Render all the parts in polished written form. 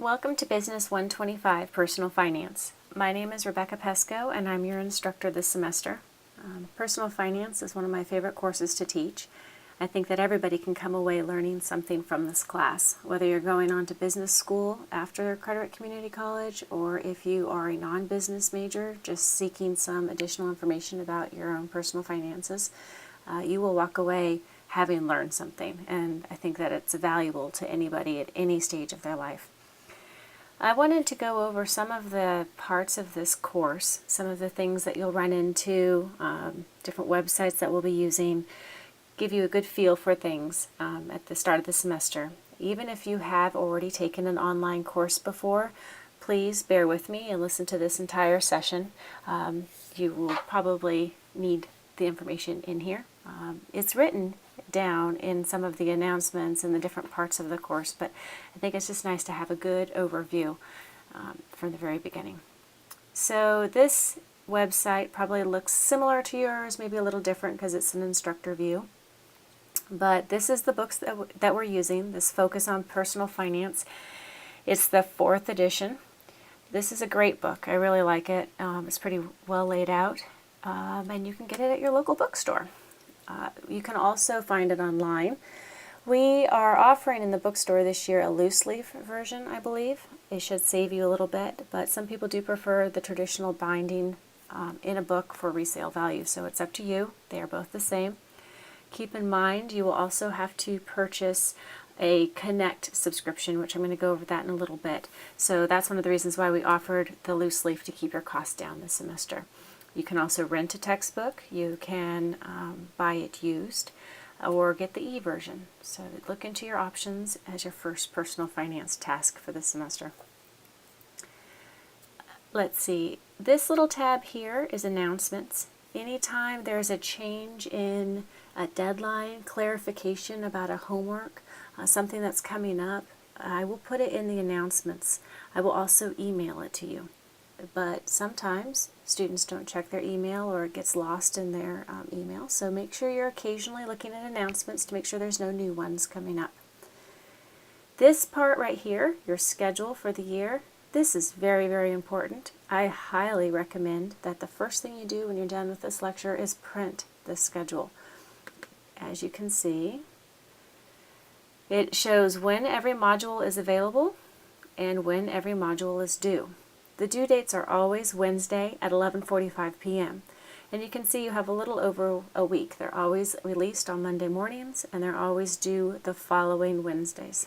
Welcome to Business 125 Personal Finance. My name is Rebecca Pesko and I'm your instructor this semester. Personal finance is one of my favorite courses to teach. I think that everybody can come away learning something from this class, whether you're going on to business school after Carteret Community College or if you are a non-business major just seeking some additional information about your own personal finances. You will walk away having learned something, and I think that it's valuable to anybody at any stage of their life. I wanted to go over some of the parts of this course, some of the things that you'll run into, different websites that we'll be using, give you a good feel for things at the start of the semester. Even if you have already taken an online course before, please bear with me and listen to this entire session. You will probably need the information in here. It's written down in some of the announcements and the different parts of the course, but I think it's just nice to have a good overview from the very beginning. So this website probably looks similar to yours, maybe a little different because it's an instructor view. But this is the books that we're using, this Focus on Personal Finance. It's the 4th edition. This is a great book. I really like it. It's pretty well laid out, and you can get it at your local bookstore. You can also find it online. We are offering in the bookstore this year a loose leaf version, I believe. It should save you a little bit, but some people do prefer the traditional binding in a book for resale value, so it's up to you. They are both the same. Keep in mind you will also have to purchase a Connect subscription, which I'm going to go over that in a little bit. So that's one of the reasons why we offered the loose leaf, to keep your costs down this semester. You can also rent a textbook, you can buy it used, or get the e-version. So look into your options as your first personal finance task for this semester. Let's see, this little tab here is announcements. Anytime there's a change in a deadline, clarification about a homework, something that's coming up, I will put it in the announcements. I will also email it to you. But sometimes students don't check their email or it gets lost in their email, so make sure you're occasionally looking at announcements to make sure there's no new ones coming up. This part right here, your schedule for the year, this is very, very important. I highly recommend that the first thing you do when you're done with this lecture is print this schedule. As you can see, it shows when every module is available and when every module is due. The due dates are always Wednesday at 11:45 p.m. And you can see you have a little over a week. They're always released on Monday mornings and they're always due the following Wednesdays.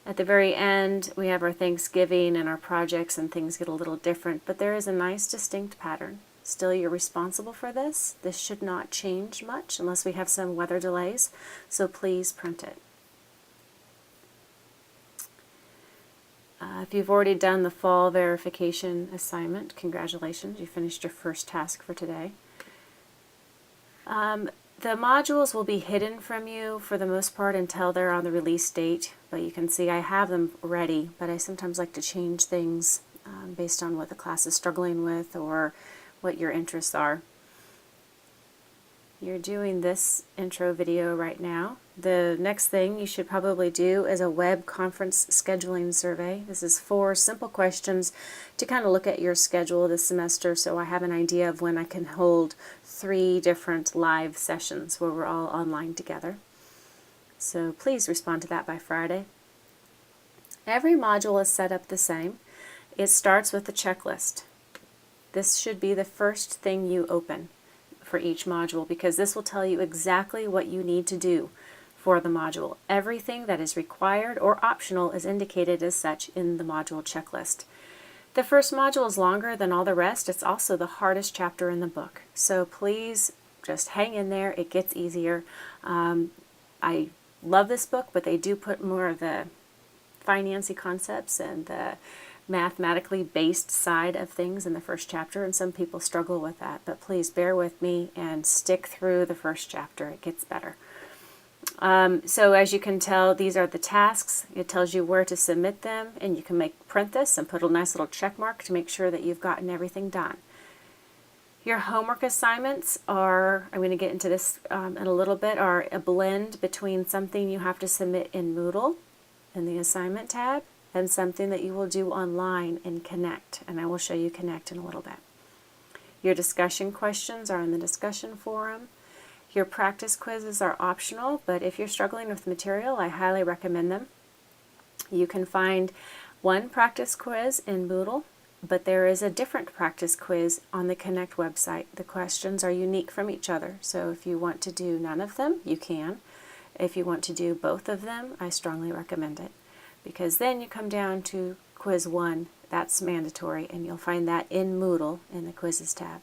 At the very end, we have our Thanksgiving and our projects, and things get a little different, but there is a nice distinct pattern. Still, you're responsible for this. This should not change much unless we have some weather delays, so please print it. If you've already done the fall verification assignment, congratulations, you finished your first task for today. The modules will be hidden from you for the most part until they're on the release date, but you can see I have them ready, but I sometimes like to change things based on what the class is struggling with or what your interests are. You're doing this intro video right now. The next thing you should probably do is a web conference scheduling survey. This is 4 simple questions to kind of look at your schedule this semester, so I have an idea of when I can hold 3 different live sessions where we're all online together. So please respond to that by Friday. Every module is set up the same. It starts with a checklist. This should be the first thing you open for each module, because this will tell you exactly what you need to do for the module. Everything that is required or optional is indicated as such in the module checklist. The first module is longer than all the rest. It's also the hardest chapter in the book. So please just hang in there. It gets easier. I love this book, but they do put more of the financy concepts and the mathematically based side of things in the first chapter, and some people struggle with that, but please bear with me and stick through the first chapter. It gets better. So as you can tell, these are the tasks. It tells you where to submit them, and you can print this and put a nice little check mark to make sure that you've gotten everything done. Your homework assignments are, I'm going to get into this in a little bit, are a blend between something you have to submit in Moodle in the assignment tab, and something that you will do online in Connect, and I will show you Connect in a little bit. Your discussion questions are in the discussion forum. Your practice quizzes are optional, but if you're struggling with material, I highly recommend them. You can find one practice quiz in Moodle, but there is a different practice quiz on the Connect website. The questions are unique from each other, so if you want to do none of them, you can. If you want to do both of them, I strongly recommend it, because then you come down to quiz 1. That's mandatory, and you'll find that in Moodle in the Quizzes tab.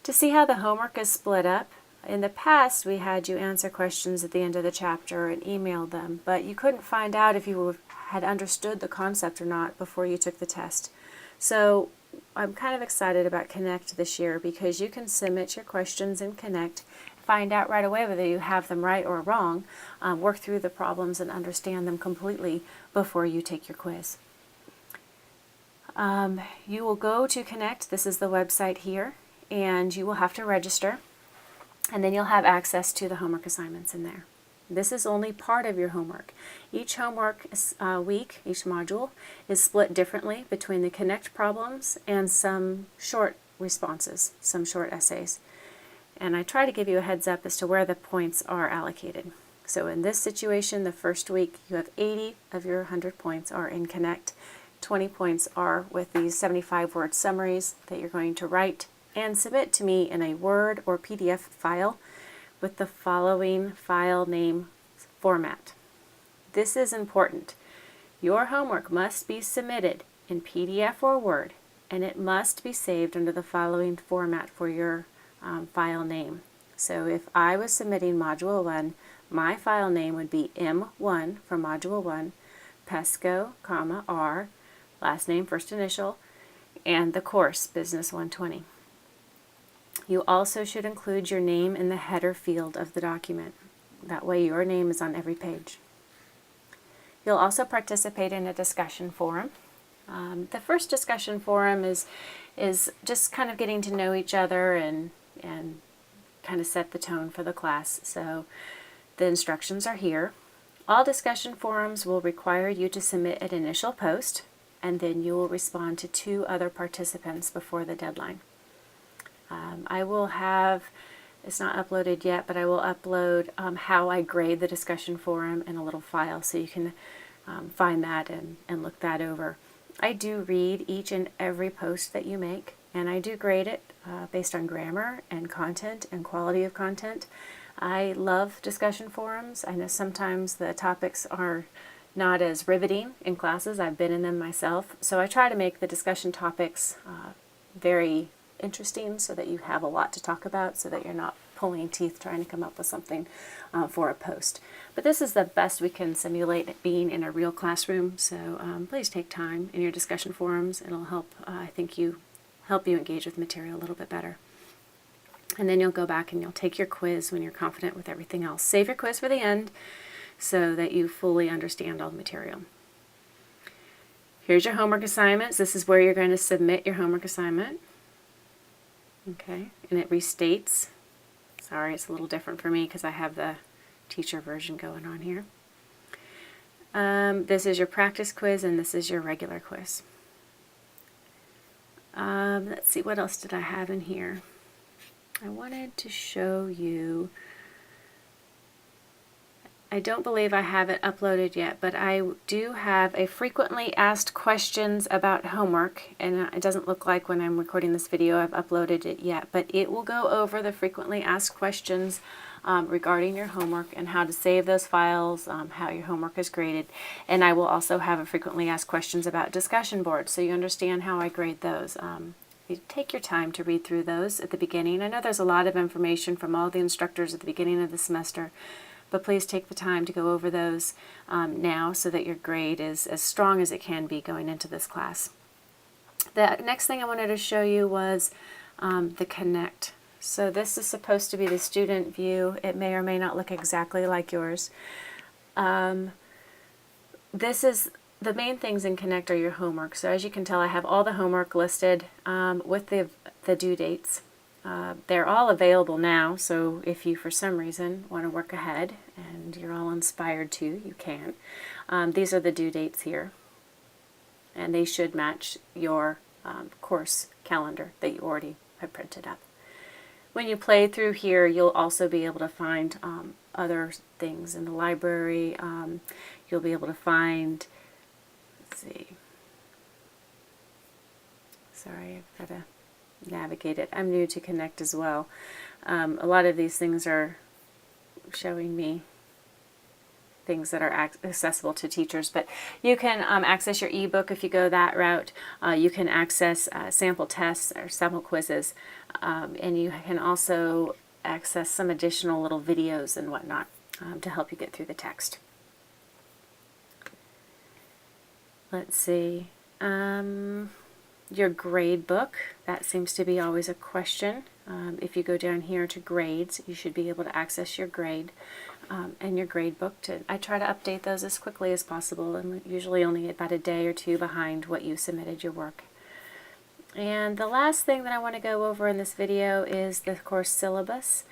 To see how the homework is split up, in the past we had you answer questions at the end of the chapter and email them, but you couldn't find out if you had understood the concept or not before you took the test. So I'm kind of excited about Connect this year, because you can submit your questions in Connect, find out right away whether you have them right or wrong, work through the problems and understand them completely before you take your quiz. You will go to Connect, this is the website here, and you will have to register, and then you'll have access to the homework assignments in there. This is only part of your homework. Each homework week, each module, is split differently between the Connect problems and some short responses, some short essays. And I try to give you a heads up as to where the points are allocated. So in this situation, the first week, you have 80 of your 100 points are in Connect. 20 points are with these 75-word summaries that you're going to write and submit to me in a Word or PDF file with the following file name format. This is important. Your homework must be submitted in PDF or Word, and it must be saved under the following format for your file name. So if I was submitting Module 1, my file name would be M1 for Module 1, Pesko, R, last name, first initial, and the course, Business 120. You also should include your name in the header field of the document. That way your name is on every page. You'll also participate in a discussion forum. The first discussion forum is just kind of getting to know each other and kind of set the tone for the class. So the instructions are here. All discussion forums will require you to submit an initial post, and then you will respond to 2 other participants before the deadline. I will have, it's not uploaded yet, but I will upload how I grade the discussion forum in a little file, so you can find that and look that over. I do read each and every post that you make, and I do grade it based on grammar and content and quality of content. I love discussion forums. I know sometimes the topics are not as riveting in classes. I've been in them myself, so I try to make the discussion topics very interesting so that you have a lot to talk about, so that you're not pulling teeth trying to come up with something for a post. But this is the best we can simulate being in a real classroom, so please take time in your discussion forums. It'll help, I think, help you engage with material a little bit better. And then you'll go back and you'll take your quiz when you're confident with everything else. Save your quiz for the end so that you fully understand all the material. Here's your homework assignments. This is where you're going to submit your homework assignment. Okay, and it restates. Sorry, it's a little different for me because I have the teacher version going on here. This is your practice quiz, and this is your regular quiz. Let's see, what else did I have in here? I wanted to show you, I don't believe I have it uploaded yet, but I do have a frequently asked questions about homework, and it doesn't look like when I'm recording this video I've uploaded it yet, but it will go over the frequently asked questions regarding your homework and how to save those files, how your homework is graded, and I will also have a frequently asked questions about discussion boards, so you understand how I grade those. You take your time to read through those at the beginning. I know there's a lot of information from all the instructors at the beginning of the semester, but please take the time to go over those now so that your grade is as strong as it can be going into this class. The next thing I wanted to show you was the Connect. So this is supposed to be the student view. It may or may not look exactly like yours. This is the main things in Connect are your homework. So as you can tell, I have all the homework listed with the due dates. They're all available now, so if you for some reason want to work ahead and and you're all inspired to, you can. These are the due dates here, and they should match your course calendar that you already have printed up. When you play through here, you'll also be able to find other things in the library. You'll be able to find, let's see, sorry, I've got to navigate it. I'm new to Connect as well. A lot of these things are showing me things that are accessible to teachers, but you can access your ebook if you go that route. You can access sample tests or sample quizzes, and you can also access some additional little videos and whatnot to help you get through the text. Let's see. Your grade book, that seems to be always a question. If you go down here to grades, you should be able to access your grade and your grade book. I try to update those as quickly as possible, and usually only about a day or two behind what you submitted your work. And the last thing that I want to go over in this video is the course syllabus.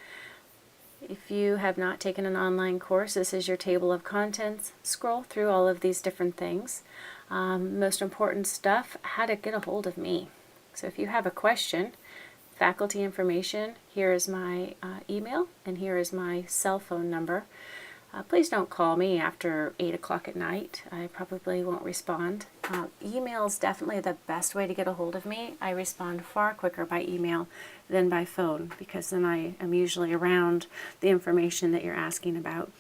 If you have not taken an online course, this is your table of contents. Scroll through all of these different things. Most important stuff, how to get a hold of me. So if you have a question, faculty information, here is my email, and here is my cell phone number. Please don't call me after 8 o'clock at night. I probably won't respond. Email is definitely the best way to get a hold of me. I respond far quicker by email than by phone, because then I am usually around the information that you're asking about.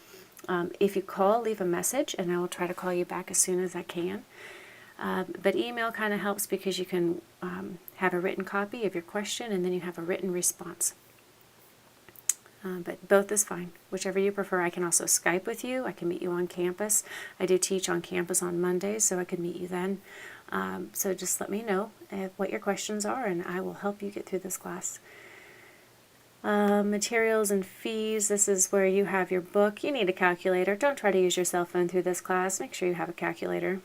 If you call, leave a message, and I will try to call you back as soon as I can. But email kind of helps because you can have a written copy of your question, and then you have a written response. But both is fine. Whichever you prefer. I can also Skype with you. I can meet you on campus. I do teach on campus on Mondays, so I can meet you then. So just let me know what your questions are, and I will help you get through this class. Materials and fees. This is where you have your book. You need a calculator. Don't try to use your cell phone through this class. Make sure you have a calculator.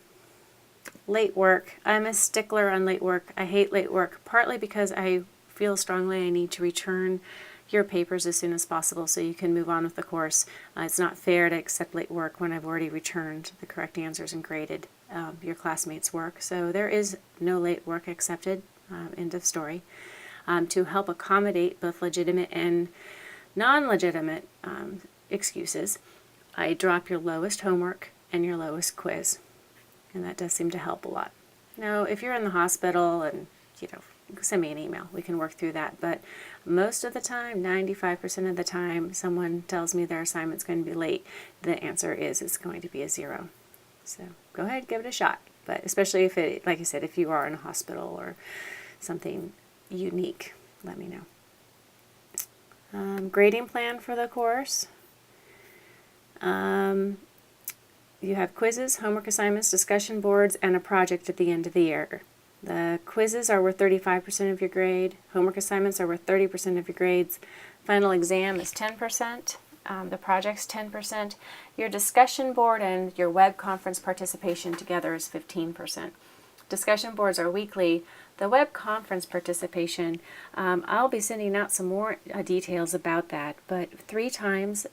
Late work. I'm a stickler on late work. I hate late work, partly because I feel strongly I need to return your papers as soon as possible so you can move on with the course. It's not fair to accept late work when I've already returned the correct answers and graded your classmates' work. So there is no late work accepted. End of story. To help accommodate both legitimate and non-legitimate excuses, I drop your lowest homework and your lowest quiz. And that does seem to help a lot. Now, if you're in the hospital and, send me an email. We can work through that. But most of the time, 95% of the time, someone tells me their assignment's going to be late. The answer is it's going to be a 0. So go ahead, give it a shot. But especially if it, like I said, if you are in a hospital or something unique, let me know. Grading plan for the course. You have quizzes, homework assignments, discussion boards, and a project at the end of the year. The quizzes are worth 35% of your grade. Homework assignments are worth 30% of your grades. Final exam is 10%. The project's 10%. Your discussion board and your web conference participation together is 15%. Discussion boards are weekly. The web conference participation, I'll be sending out some more details about that, but 3 times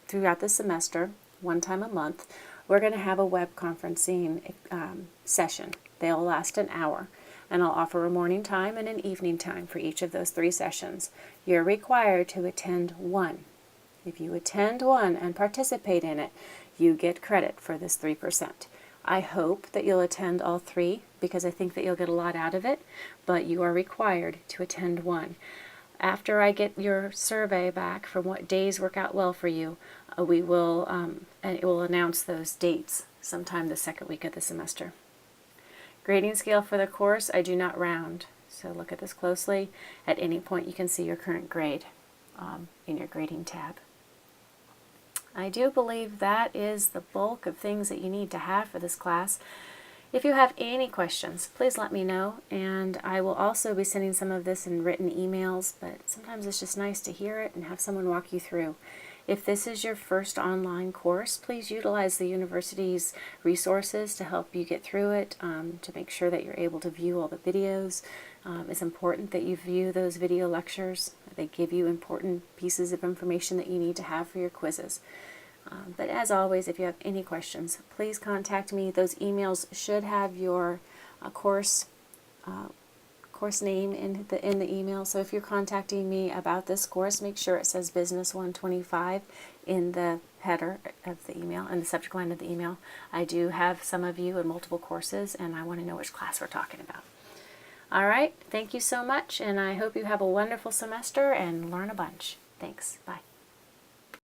throughout the semester, 1 time a month, we're going to have a web conferencing session. They'll last an hour, and I'll offer a morning time and an evening time for each of those 3 sessions. You're required to attend 1. If you attend 1 and participate in it, you get credit for this 3%. I hope that you'll attend all 3 because I think that you'll get a lot out of it, but you are required to attend 1. After I get your survey back from what days work out well for you, we will and it will announce those dates sometime the second week of the semester. Grading scale for the course, I do not round, so look at this closely. At any point you can see your current grade in your grading tab. I do believe that is the bulk of things that you need to have for this class. If you have any questions, please let me know, and I will also be sending some of this in written emails, but sometimes it's just nice to hear it and have someone walk you through. If this is your first online course, please utilize the university's resources to help you get through it, to make sure that you're able to view all the videos. It's important that you view those video lectures. They give you important pieces of information that you need to have for your quizzes. But as always, if you have any questions, please contact me. Those emails should have your course name in the email. So if you're contacting me about this course, make sure it says Business 125 in the header of the email and the subject line of the email. I do have some of you in multiple courses, and I want to know which class we're talking about. All right, thank you so much, and I hope you have a wonderful semester and learn a bunch. Thanks. Bye.